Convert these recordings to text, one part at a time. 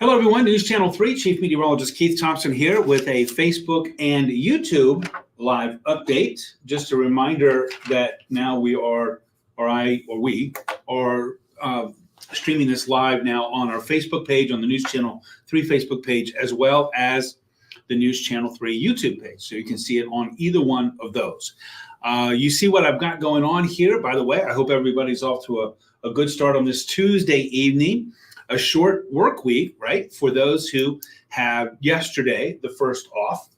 Hello, everyone. News Channel 3, Chief Meteorologist Keith Thompson here with a Facebook and YouTube live update. Just a reminder that now we are streaming this live now on our Facebook page, on the News Channel 3 Facebook page, as well as the News Channel 3 YouTube page. So you can see it on either one of those. You see what I've got going on here. By the way, I hope everybody's off to a good start on this Tuesday evening. A short work week, right? For those who have yesterday, the first off.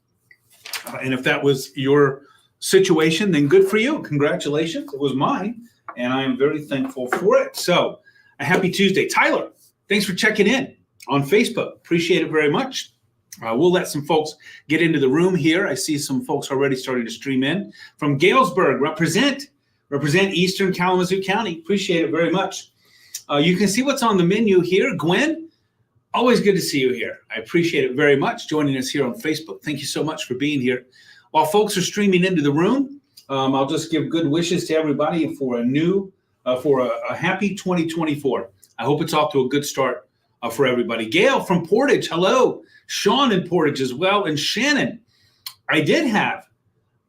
And if that was your situation, then good for you. Congratulations. It was mine. And I am very thankful for it. So a happy Tuesday. Tyler, thanks for checking in on Facebook. Appreciate it very much. We'll let some folks get into the room here. I see some folks already starting to stream in. From Galesburg, represent Eastern Kalamazoo County. Appreciate it very much. You can see what's on the menu here. Gwen, always good to see you here. I appreciate it very much joining us here on Facebook. Thank you so much for being here. While folks are streaming into the room, I'll just give good wishes to everybody for a happy 2024. I hope it's off to a good start for everybody. Gail from Portage, hello. Sean in Portage as well. And Shannon, I did have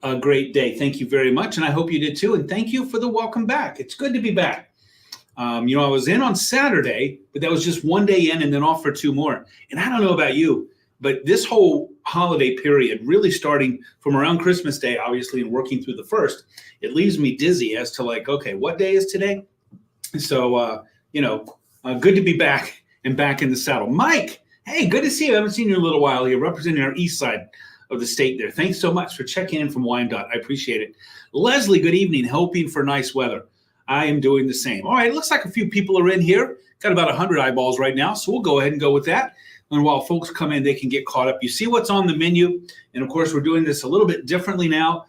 a great day. Thank you very much. And I hope you did too. And thank you for the welcome back. It's good to be back. I was in on Saturday, but that was just one day in and then off for two more. And I don't know about you, but this whole holiday period, really starting from around Christmas Day, obviously, and working through the first, it leaves me dizzy as to like, okay, what day is today? So, good to be back and back in the saddle. Mike, hey, good to see you. I haven't seen you in a little while here, representing our east side of the state there. Thanks so much for checking in from Wyandotte. I appreciate it. Leslie, good evening. Hoping for nice weather. I am doing the same. All right, it looks like a few people are in here. Got about 100 eyeballs right now, so we'll go ahead and go with that. And while folks come in, they can get caught up. You see what's on the menu. And, of course, we're doing this a little bit differently now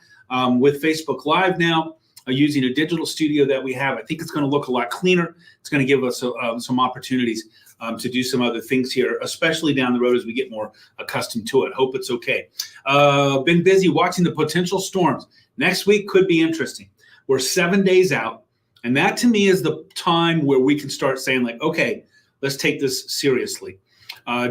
with Facebook Live now, using a digital studio that we have. I think it's going to look a lot cleaner. It's going to give us some opportunities to do some other things here, especially down the road as we get more accustomed to it. Hope it's okay. Been busy watching the potential storms. Next week could be interesting. We're 7 days out. And that, to me, is the time where we can start saying, like, okay, let's take this seriously.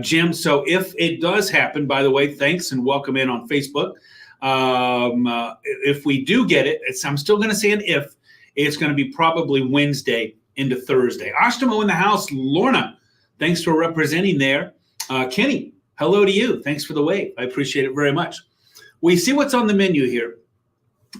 Jim, so if it does happen, by the way, thanks and welcome in on Facebook. If we do get it, I'm still going to say an if. It's going to be probably Wednesday into Thursday. Ashtamo in the house. Lorna, thanks for representing there. Kenny, hello to you. Thanks for the wave. I appreciate it very much. We see what's on the menu here.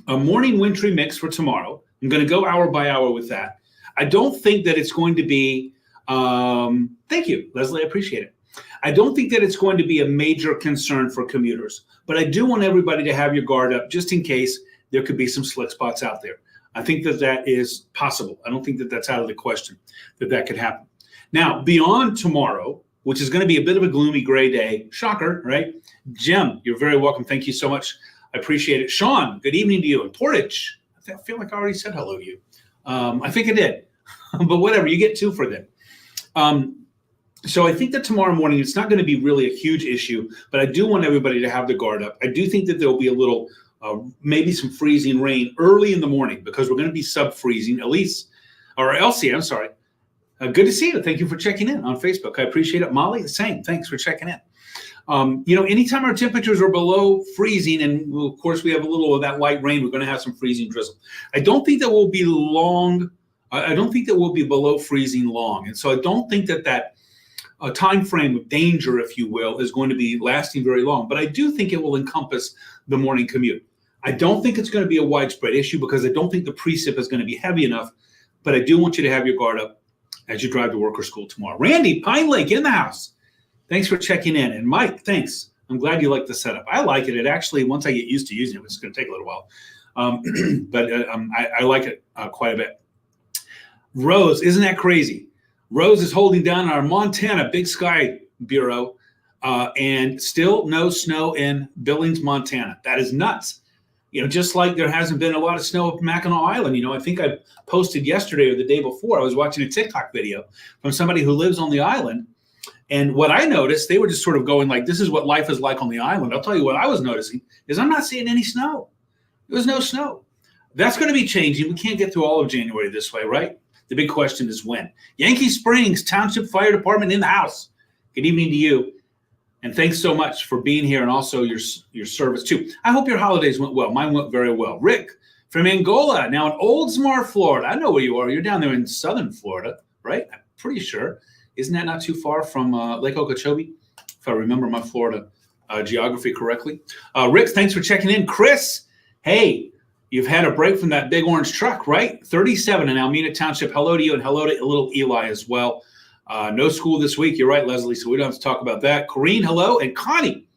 A morning wintry mix for tomorrow. I'm going to go hour by hour with that. I don't think that it's going to be, thank you, Leslie, I appreciate it. I don't think that it's going to be a major concern for commuters, but I do want everybody to have your guard up just in case there could be some slick spots out there. I think that that is possible. I don't think that that's out of the question that could happen. Now, beyond tomorrow, which is going to be a bit of a gloomy gray day, shocker, right? Jim, you're very welcome. Thank you so much. I appreciate it. Sean, good evening to you in Portage. I feel like I already said hello to you. I think I did, but whatever, you get two for them. So I think that tomorrow morning, it's not going to be really a huge issue, but I do want everybody to have the guard up. I do think that there'll be a little, maybe some freezing rain early in the morning because we're going to be sub-freezing, Elsie, I'm sorry. Good to see you. Thank you for checking in on Facebook. I appreciate it. Molly, the same. Thanks for checking in. Anytime our temperatures are below freezing, and of course we have a little of that light rain, we're going to have some freezing drizzle. I don't think that will be long. I don't think that we'll be below freezing long. And so I don't think that time frame of danger, if you will, is going to be lasting very long. But I do think it will encompass the morning commute. I don't think it's going to be a widespread issue because I don't think the precip is going to be heavy enough. But I do want you to have your guard up as you drive to work or school tomorrow. Randy, Pine Lake in the house. Thanks for checking in. And Mike, thanks. I'm glad you like the setup. I like it. It actually, once I get used to using it, it's going to take a little while. I like it quite a bit. Rose, isn't that crazy? Rose is holding down our Montana Big Sky Bureau and still no snow in Billings, Montana. That is nuts. Just like there hasn't been a lot of snow up Mackinac Island. I think I posted yesterday or the day before, I was watching a TikTok video from somebody who lives on the island. And what I noticed, they were just sort of going like, this is what life is like on the island. I'll tell you what I was noticing is I'm not seeing any snow. There was no snow. That's going to be changing. We can't get through all of January this way, right? The big question is when. Yankee Springs Township Fire Department in the house. Good evening to you. And thanks so much for being here and also your service too. I hope your holidays went well. Mine went very well. Rick from Angola, now in Oldsmar, Florida. I know where you are. You're down there in southern Florida, right? I'm pretty sure. Isn't that not too far from Lake Okeechobee, if I remember my Florida geography correctly? Rick, thanks for checking in. Chris, hey, you've had a break from that big orange truck, right? 37 in Almena Township. Hello to you and hello to little Eli as well. No school this week. You're right, Leslie, so we don't have to talk about that. Corrine, hello. And Connie,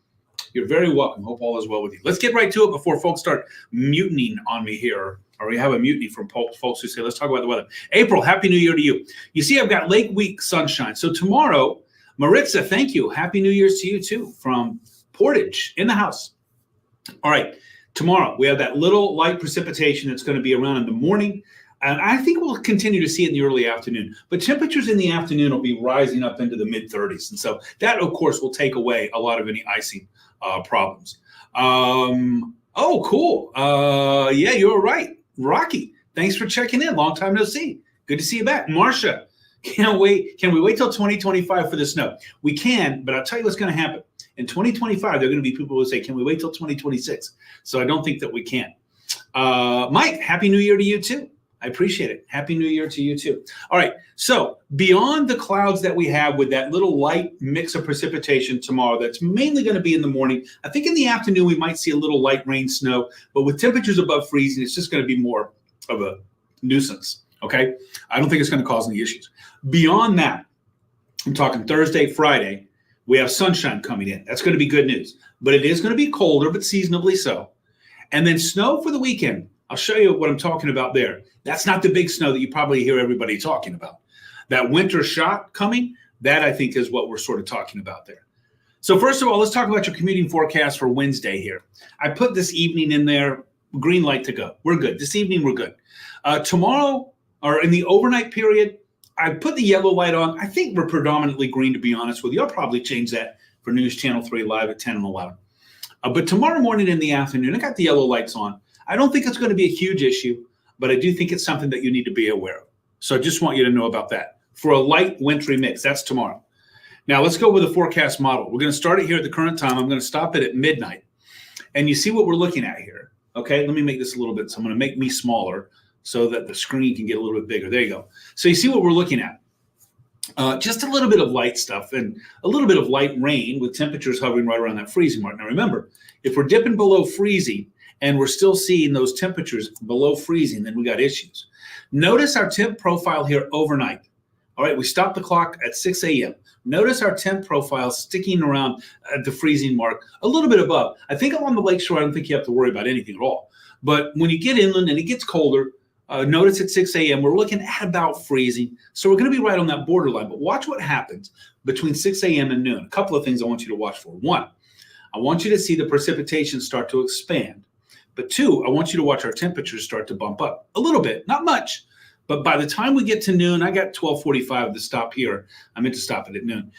you're very welcome. Hope all is well with you. Let's get right to it before folks start mutinying on me here, or we have a mutiny from folks who say, let's talk about the weather. April, Happy New Year to you. You see, I've got Lake Week sunshine. So tomorrow, Maritza, thank you. Happy New Year's to you too from Portage in the house. All right, tomorrow we have that little light precipitation that's going to be around in the morning. And I think we'll continue to see it in the early afternoon. But temperatures in the afternoon will be rising up into the mid-30s. And so that, of course, will take away a lot of any icing problems. Oh, cool. Yeah, you're right. Rocky, thanks for checking in. Long time no see. Good to see you back. Marcia, can't wait. Can we wait till 2025 for the snow? We can, but I'll tell you what's going to happen. In 2025, there are going to be people who say, can we wait till 2026? So I don't think that we can. Mike, Happy New Year to you too. I appreciate it. Happy New Year to you too. All right. So beyond the clouds that we have with that little light mix of precipitation tomorrow, that's mainly going to be in the morning. I think in the afternoon, we might see a little light rain, snow, but with temperatures above freezing, it's just going to be more of a nuisance. Okay. I don't think it's going to cause any issues. Beyond that, I'm talking Thursday, Friday, we have sunshine coming in. That's going to be good news, but it is going to be colder, but seasonably so. And then snow for the weekend. I'll show you what I'm talking about there. That's not the big snow that you probably hear everybody talking about. That winter shot coming, that I think is what we're sort of talking about there. So first of all, let's talk about your commuting forecast for Wednesday here. I put this evening in there, green light to go. We're good. This evening, we're good. Tomorrow, or in the overnight period, I put the yellow light on. I think we're predominantly green, to be honest with you. I'll probably change that for News Channel 3 live at 10 and 11. But tomorrow morning in the afternoon, I got the yellow lights on. I don't think it's going to be a huge issue, but I do think it's something that you need to be aware of. So I just want you to know about that. For a light wintry mix, that's tomorrow. Now let's go with the forecast model. We're going to start it here at the current time. I'm going to stop it at midnight. And you see what we're looking at here. Okay, let me make this a little bit. So I'm going to make me smaller so that the screen can get a little bit bigger. There you go. So you see what we're looking at. Just a little bit of light stuff and a little bit of light rain with temperatures hovering right around that freezing mark. Now remember, if we're dipping below freezing, and we're still seeing those temperatures below freezing, then we got issues. Notice our temp profile here overnight. All right, we stopped the clock at 6 a.m. Notice our temp profile sticking around at the freezing mark, a little bit above. I think along the lakeshore, I don't think you have to worry about anything at all. But when you get inland and it gets colder, notice at 6 a.m., we're looking at about freezing. So we're going to be right on that borderline. But watch what happens between 6 a.m. and noon. A couple of things I want you to watch for. One, I want you to see the precipitation start to expand. But two, I want you to watch our temperatures start to bump up a little bit, not much. But by the time we get to noon, I got 12:45 to stop here. I meant to stop it at noon.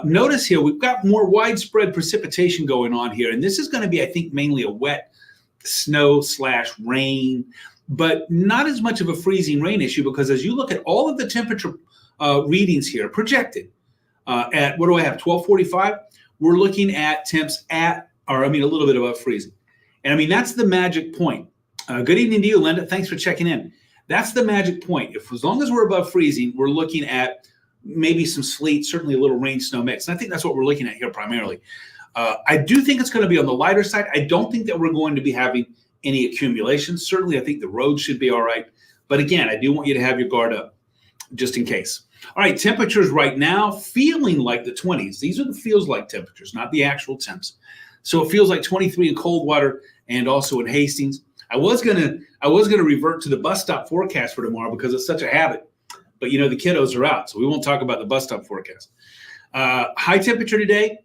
Notice here, we've got more widespread precipitation going on here. And this is going to be, I think, mainly a wet snow/rain, but not as much of a freezing rain issue because as you look at all of the temperature readings here projected at, what do I have, 12:45? We're looking at temps a little bit above freezing. And I mean, that's the magic point. Good evening to you, Linda. Thanks for checking in. That's the magic point. If as long as we're above freezing, we're looking at maybe some sleet, certainly a little rain snow mix. And I think that's what we're looking at here primarily. I do think it's going to be on the lighter side. I don't think that we're going to be having any accumulation. Certainly, I think the roads should be all right. But again, I do want you to have your guard up just in case. All right, temperatures right now feeling like the 20s. These are the feels like temperatures, not the actual temps. So it feels like 23 in Coldwater and also in Hastings. I was gonna revert to the bus stop forecast for tomorrow because it's such a habit. But you know the kiddos are out, so we won't talk about the bus stop forecast. High temperature today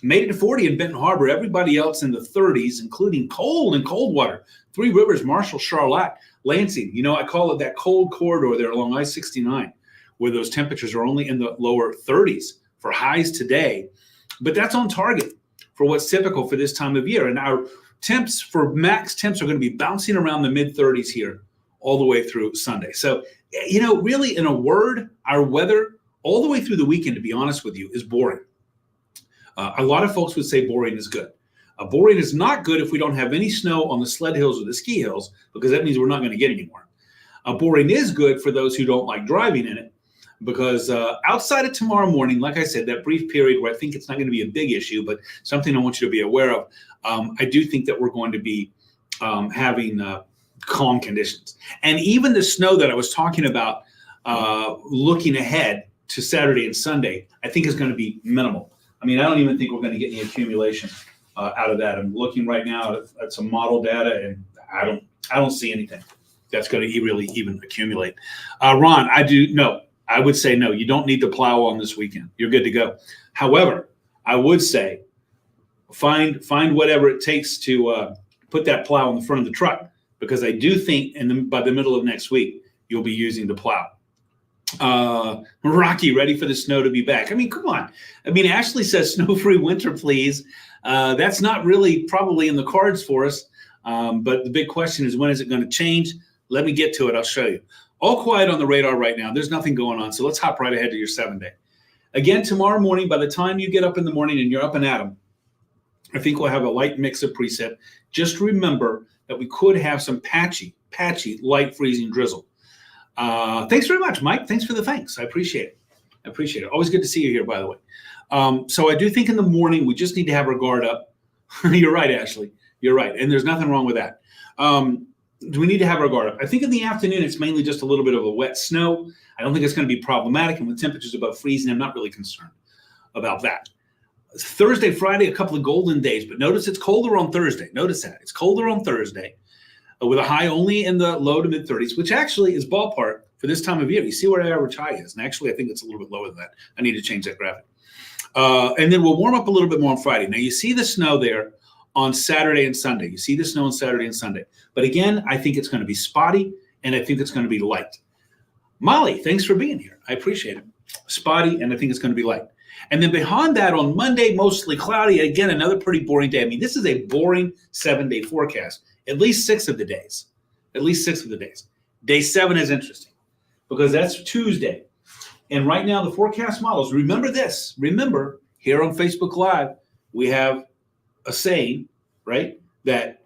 made it to 40 in Benton Harbor. Everybody else in the 30s, including cold in Coldwater, Three Rivers, Marshall, Charlotte, Lansing. You know I call it that cold corridor there along I-69, where those temperatures are only in the lower 30s for highs today. But that's on target for what's typical for this time of year. And our temps for max temps are going to be bouncing around the mid 30s here all the way through Sunday. So, you know, really in a word, our weather all the way through the weekend, to be honest with you, is boring. A lot of folks would say boring is good. Boring is not good if we don't have any snow on the sled hills or the ski hills, because that means we're not going to get any more. Boring is good for those who don't like driving in it, because outside of tomorrow morning, like I said, that brief period where I think it's not going to be a big issue, but something I want you to be aware of, I do think that we're going to be having calm conditions. And even the snow that I was talking about, looking ahead to Saturday and Sunday, I think is going to be minimal. I mean, I don't even think we're going to get any accumulation out of that. I'm looking right now at some model data, and I don't see anything that's going to really even accumulate. Ron, I would say no. You don't need to plow on this weekend. You're good to go. However, I would say find whatever it takes to put that plow in the front of the truck, because I do think by the middle of next week you'll be using the plow. Rocky, ready for the snow to be back. I mean, come on. I mean, Ashley says snow-free winter, please. That's not really probably in the cards for us. But the big question is, when is it going to change? Let me get to it. I'll show you. All quiet on the radar right now. There's nothing going on. So let's hop right ahead to your 7-day. Again, tomorrow morning, by the time you get up in the morning and you're up and at 'em, I think we'll have a light mix of precip. Just remember that we could have some patchy, light freezing drizzle. Thanks very much, Mike. Thanks for the thanks. I appreciate it. Always good to see you here, by the way. So I do think in the morning we just need to have our guard up. You're right, Ashley. You're right. And there's nothing wrong with that. Do we need to have our guard up? I think in the afternoon it's mainly just a little bit of a wet snow. I don't think it's going to be problematic. And with temperatures above freezing, I'm not really concerned about that. Thursday, Friday, a couple of golden days. But notice it's colder on Thursday. Notice that. It's colder on Thursday, with a high only in the low to mid 30s, which actually is ballpark for this time of year. You see where our average high is. And actually, I think it's a little bit lower than that. I need to change that graphic. And then we'll warm up a little bit more on Friday. Now, you see the snow there on Saturday and Sunday. You see the snow on Saturday and Sunday. But again, I think it's going to be spotty, and I think it's going to be light. Molly, thanks for being here. I appreciate it. Spotty, and I think it's going to be light. And then behind that, on Monday, mostly cloudy. Again, another pretty boring day. I mean, this is a boring 7-day forecast. At least 6 of the days. Day 7 is interesting because that's Tuesday. And right now, the forecast models, remember this. Remember, here on Facebook Live, we have a saying, right, that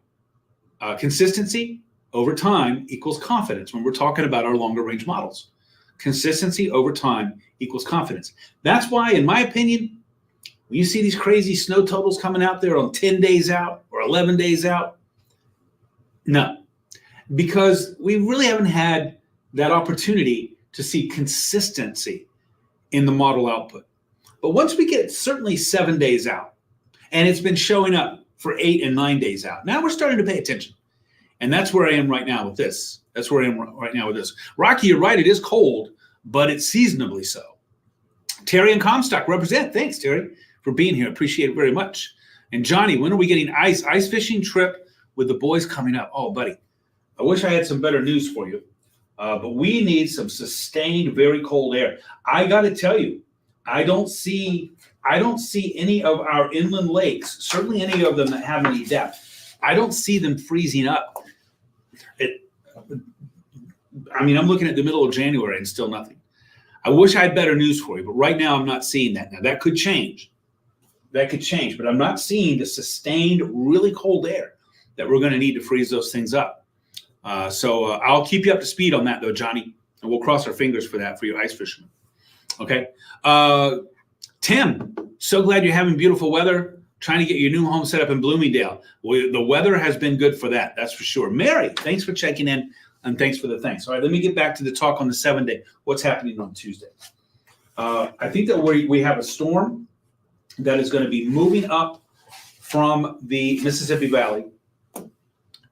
consistency over time equals confidence when we're talking about our longer range models. Consistency over time equals confidence. That's why, in my opinion, when you see these crazy snow totals coming out there on 10 days out or 11 days out, no, because we really haven't had that opportunity to see consistency in the model output. But once we get certainly 7 days out, and it's been showing up for 8 and 9 days out, now we're starting to pay attention. And that's where I am right now with this. Rocky, you're right. It is cold, but it's seasonably so. Terry and Comstock represent. Thanks, Terry, for being here. Appreciate it very much. And Johnny, when are we getting ice fishing trip with the boys coming up? Oh, buddy, I wish I had some better news for you. But we need some sustained, very cold air. I got to tell you, I don't see any of our inland lakes, certainly any of them that have any depth. I don't see them freezing up. I'm looking at the middle of January and still nothing. I wish I had better news for you, but right now I'm not seeing that. Now that could change. But I'm not seeing the sustained, really cold air that we're going to need to freeze those things up. So I'll keep you up to speed on that, though, Johnny, and we'll cross our fingers for that for you ice fishermen. Okay. Tim, so glad you're having beautiful weather. Trying to get your new home set up in Bloomingdale. Well, the weather has been good for that. That's for sure. Mary, thanks for checking in, and thanks for the thanks. All right, let me get back to the talk on the 7-day. What's happening on Tuesday? I think that we have a storm that is going to be moving up from the Mississippi Valley,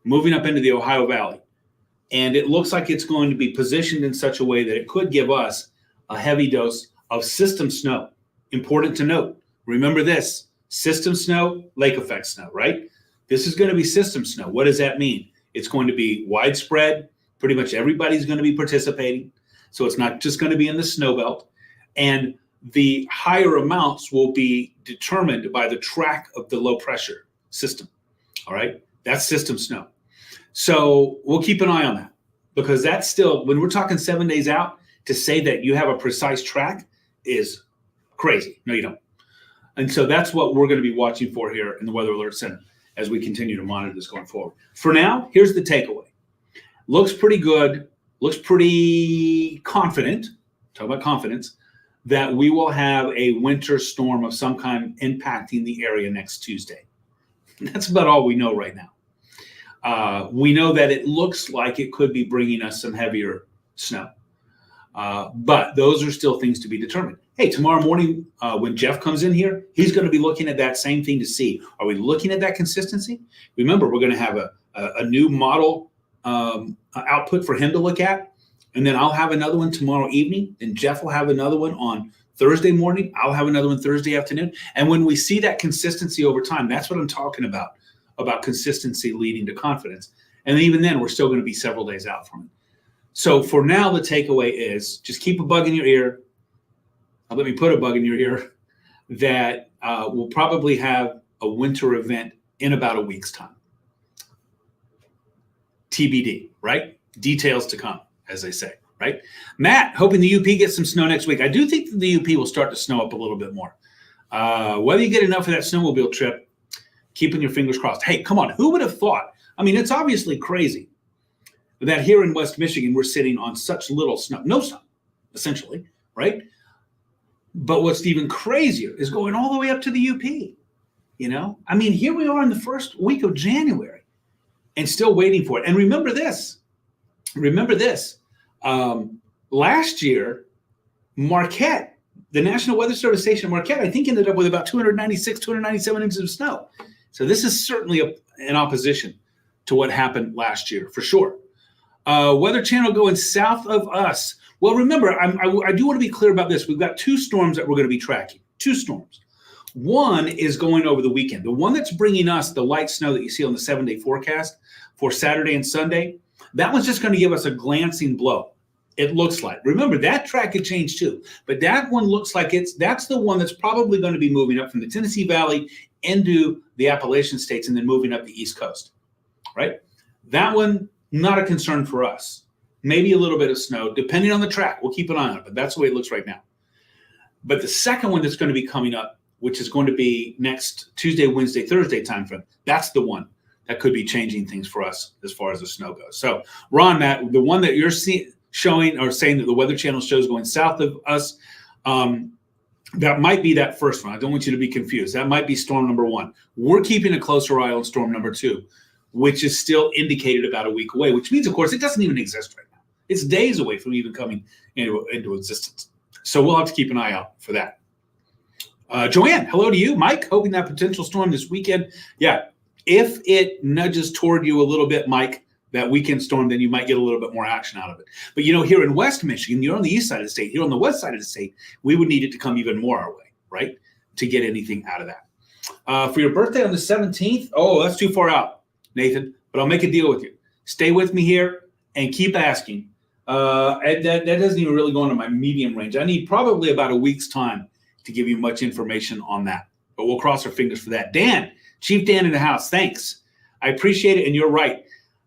moving up into the Ohio Valley. And it looks like it's going to be positioned in such a way that it could give us a heavy dose of system snow. Important to note. Remember this. System snow, lake effect snow, right? This is going to be system snow. What does that mean? It's going to be widespread. Pretty much everybody's going to be participating. So it's not just going to be in the snow belt. And the higher amounts will be determined by the track of the low pressure system. All right? That's system snow. So we'll keep an eye on that, because that's still, when we're talking 7 days out, to say that you have a precise track is crazy. No, you don't. And so that's what we're going to be watching for here in the Weather Alert Center as we continue to monitor this going forward. For now, here's the takeaway. Looks pretty good, looks pretty confident, talk about confidence, that we will have a winter storm of some kind impacting the area next Tuesday. That's about all we know right now. We know that it looks like it could be bringing us some heavier snow. But those are still things to be determined. Hey, tomorrow morning when Jeff comes in here, he's going to be looking at that same thing to see, are we looking at that consistency? Remember, we're going to have a new model output for him to look at. And then I'll have another one tomorrow evening. And Jeff will have another one on Thursday morning. I'll have another one Thursday afternoon. And when we see that consistency over time, that's what I'm talking about consistency leading to confidence. And even then, we're still going to be several days out from it. So for now, the takeaway is just keep a bug in your ear. Let me put a bug in your ear that we'll probably have a winter event in about a week's time. TBD, right? Details to come, as they say, right? Matt, hoping the UP gets some snow next week. I do think that the UP will start to snow up a little bit more. Whether you get enough of that snowmobile trip, keeping your fingers crossed. Hey, come on. Who would have thought? I mean, it's obviously crazy that here in West Michigan, we're sitting on such little snow, no snow, essentially, right? But what's even crazier is going all the way up to the UP, you know? I mean, here we are in the first week of January and still waiting for it. And remember this, last year, Marquette, the National Weather Service station Marquette, I think ended up with about 296, 297 inches of snow. So this is certainly an opposition to what happened last year, for sure. Weather Channel going south of us. Well, remember, I do want to be clear about this. We've got two storms that we're going to be tracking, two storms. One is going over the weekend. The one that's bringing us the light snow that you see on the 7-day forecast for Saturday and Sunday, that one's just going to give us a glancing blow. It looks like. Remember, that track could change too. But that one looks like that's the one that's probably going to be moving up from the Tennessee Valley into the Appalachian states and then moving up the East Coast, right? That one, not a concern for us. Maybe a little bit of snow, depending on the track. We'll keep an eye on it, but that's the way it looks right now. But the second one that's going to be coming up, which is going to be next Tuesday, Wednesday, Thursday timeframe, that's the one that could be changing things for us as far as the snow goes. So, Ron, Matt, the one that you're showing or saying that the Weather Channel shows going south of us, that might be that first one. I don't want you to be confused. That might be storm number one. We're keeping a closer eye on storm number two, which is still indicated about a week away, which means, of course, it doesn't even exist right now. It's days away from even coming into existence. So we'll have to keep an eye out for that. Joanne, hello to you. Mike, hoping that potential storm this weekend. Yeah, if it nudges toward you a little bit, Mike, that weekend storm, then you might get a little bit more action out of it. But, you know, here in West Michigan, you're on the east side of the state. Here on the west side of the state, we would need it to come even more our way, right, to get anything out of that. For your birthday on the 17th, oh, that's too far out, Nathan, but I'll make a deal with you. Stay with me here and keep asking. That doesn't even really go into my medium range. I need probably about a week's time to give you much information on that, but we'll cross our fingers for that. Dan, Chief Dan in the house, thanks. I appreciate it, and you're right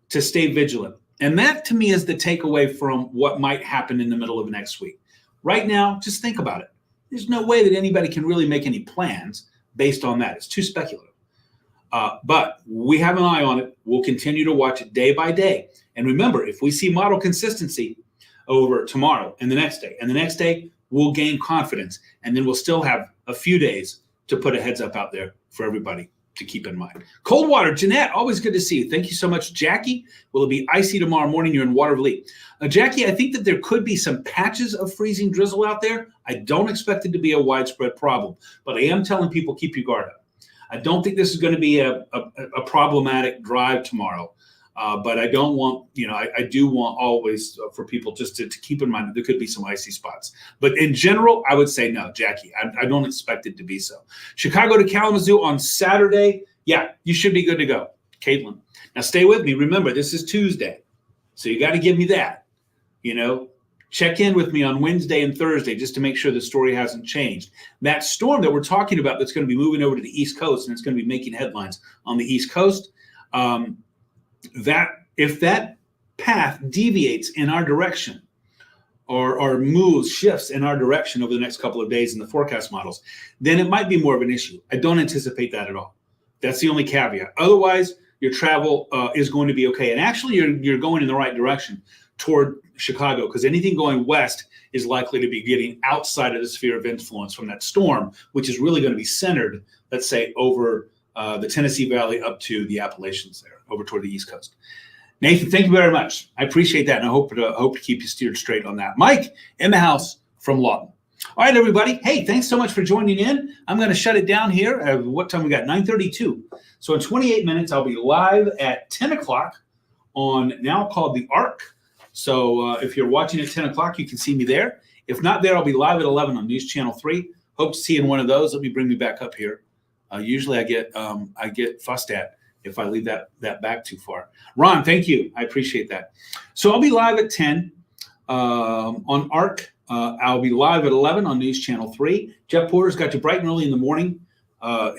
to stay vigilant. And that, to me, is the takeaway from what might happen in the middle of next week. Right now, just think about it. There's no way that anybody can really make any plans based on that. It's too speculative. But we have an eye on it. We'll continue to watch it day by day. And remember, if we see model consistency over tomorrow and the next day, and the next day, we'll gain confidence. And then we'll still have a few days to put a heads up out there for everybody to keep in mind. Coldwater, Jeanette, always good to see you. Thank you so much. Jackie, will it be icy tomorrow morning? You're in Waterville. Jackie, I think that there could be some patches of freezing drizzle out there. I don't expect it to be a widespread problem, but I am telling people keep your guard up. I don't think this is going to be a problematic drive tomorrow, but I don't want, I do want always for people just to keep in mind that there could be some icy spots. But in general, I would say no, Jackie, I don't expect it to be so. Chicago to Kalamazoo on Saturday. Yeah, you should be good to go. Caitlin. Now stay with me. Remember, this is Tuesday, so you got to give me that. Check in with me on Wednesday and Thursday just to make sure the story hasn't changed. That storm that we're talking about that's going to be moving over to the East Coast and it's going to be making headlines on the East Coast, that if that path deviates in our direction or moves, shifts in our direction over the next couple of days in the forecast models, then it might be more of an issue. I don't anticipate that at all. That's the only caveat. Otherwise, your travel is going to be okay. And actually, you're going in the right direction toward Chicago, because anything going west is likely to be getting outside of the sphere of influence from that storm, which is really going to be centered, let's say, over the Tennessee Valley up to the Appalachians there, over toward the East Coast. Nathan, thank you very much. I appreciate that, and I hope to keep you steered straight on that. Mike in the house from Lawton. All right, everybody. Hey, thanks so much for joining in. I'm going to shut it down here. What time we got? 9:32. So in 28 minutes, I'll be live at 10 o'clock on now called The Arc. So if you're watching at 10 o'clock, you can see me there. If not there, I'll be live at 11 on News Channel 3. Hope to see you in one of those. Let me bring me back up here. Usually I get fussed at if I leave that back too far. Ron, thank you. I appreciate that. So I'll be live at 10 on ARC. I'll be live at 11 on News Channel 3. Jeff Porter's got you bright and early in the morning.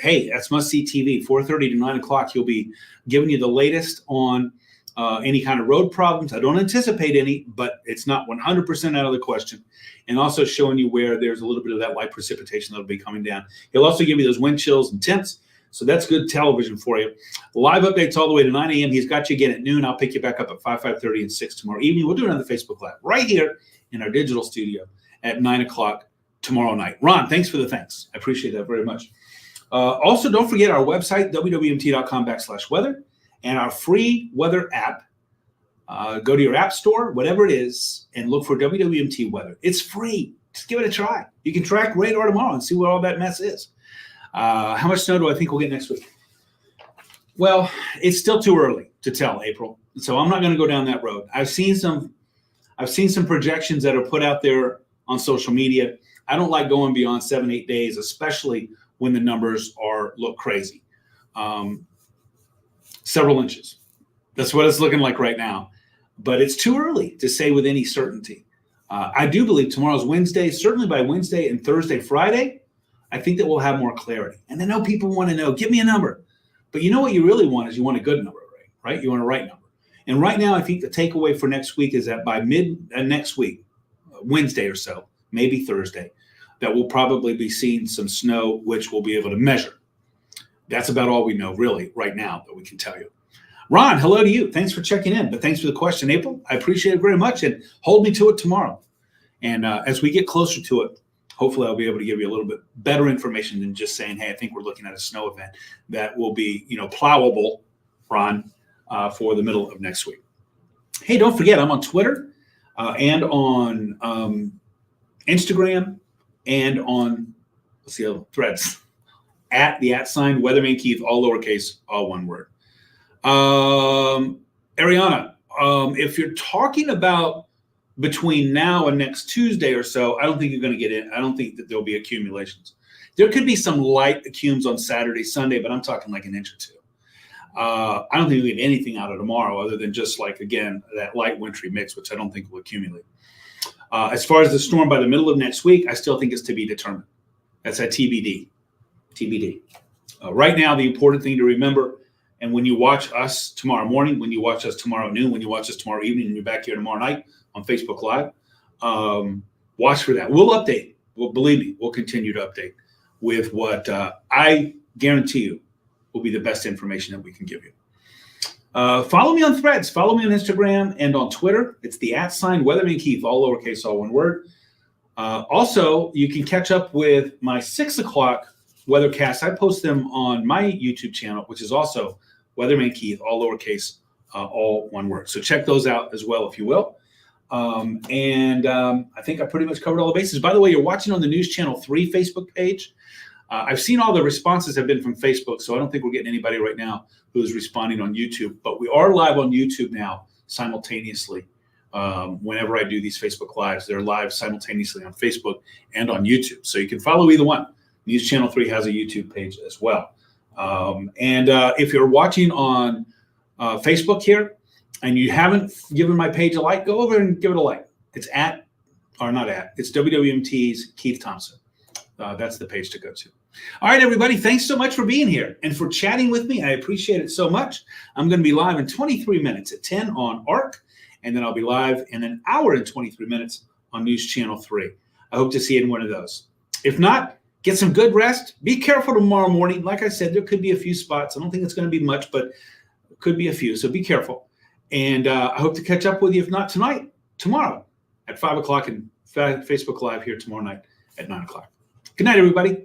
Hey, that's must-see TV. 4:30 to 9 o'clock, he'll be giving you the latest on any kind of road problems. I don't anticipate any, but it's not 100% out of the question. And also showing you where there's a little bit of that light precipitation that'll be coming down. He'll also give you those wind chills and temps. So that's good television for you. Live updates all the way to 9 a.m. He's got you again at noon. I'll pick you back up at 5, 5:30, and 6 tomorrow evening. We'll do it on the Facebook Live right here in our digital studio at 9 o'clock tomorrow night. Ron, thanks for the thanks. I appreciate that very much. Also, don't forget our website, WWMT.com/weather, and our free weather app. Go to your app store, whatever it is, and look for WWMT Weather. It's free. Just give it a try. You can track radar tomorrow and see what all that mess is. How much snow do I think we'll get next week? Well, it's still too early to tell, April. So I'm not going to go down that road. I've seen some projections that are put out there on social media. I don't like going beyond 7-8 days, especially when the numbers look crazy. Several inches. That's what it's looking like right now. But it's too early to say with any certainty. I do believe tomorrow's Wednesday. Certainly by Wednesday and Thursday, Friday, I think that we'll have more clarity. And I know people want to know, give me a number. But you know what you really want is you want a good number, right? You want a right number. And right now, I think the takeaway for next week is that by next week, Wednesday or so, maybe Thursday, that we'll probably be seeing some snow, which we'll be able to measure. That's about all we know, really, right now, that we can tell you. Ron, hello to you. Thanks for checking in. But thanks for the question, April. I appreciate it very much. And hold me to it tomorrow. And as we get closer to it, hopefully I'll be able to give you a little bit better information than just saying, hey, I think we're looking at a snow event that will be, plowable, Ron, for the middle of next week. Hey, don't forget, I'm on Twitter and on Instagram and on, Threads, at the @ Weatherman Keith, all lowercase, all one word. Ariana, if you're talking about between now and next Tuesday or so, I don't think you're going to get in. I don't think that there'll be accumulations. There could be some light accums on Saturday, Sunday, but I'm talking like an inch or two. I don't think we'll get anything out of tomorrow other than just again, that light wintry mix, which I don't think will accumulate. As far as the storm by the middle of next week, I still think it's to be determined. That's at TBD. Right now, the important thing to remember, and when you watch us tomorrow morning, when you watch us tomorrow noon, when you watch us tomorrow evening, and you're back here tomorrow night on Facebook Live, watch for that. We'll update. Well, believe me, we'll continue to update with what I guarantee you will be the best information that we can give you. Follow me on Threads. Follow me on Instagram and on Twitter. It's the @ Weatherman Keith, all lowercase, all one word. Also, you can catch up with my 6 o'clock weathercasts. I post them on my YouTube channel, which is also Weatherman Keith, all lowercase, all one word. So check those out as well, if you will. I think I pretty much covered all the bases. By the way, you're watching on the News Channel 3 Facebook page. I've seen all the responses have been from Facebook, so I don't think we're getting anybody right now who's responding on YouTube. But we are live on YouTube now simultaneously. Whenever I do these Facebook Lives, they're live simultaneously on Facebook and on YouTube. So you can follow either one. News Channel 3 has a YouTube page as well. If you're watching on Facebook here and you haven't given my page a like, go over and give it a like. It's it's WWMT's Keith Thompson. That's the page to go to. All right, everybody, thanks so much for being here and for chatting with me. I appreciate it so much. I'm going to be live in 23 minutes at 10 on ARC, and then I'll be live in an hour and 23 minutes on News Channel 3. I hope to see you in one of those. If not, get some good rest. Be careful tomorrow morning. Like I said, there could be a few spots. I don't think it's going to be much, but it could be a few. So be careful. And I hope to catch up with you, if not tonight, tomorrow at 5 o'clock and Facebook Live here tomorrow night at 9 o'clock. Good night, everybody.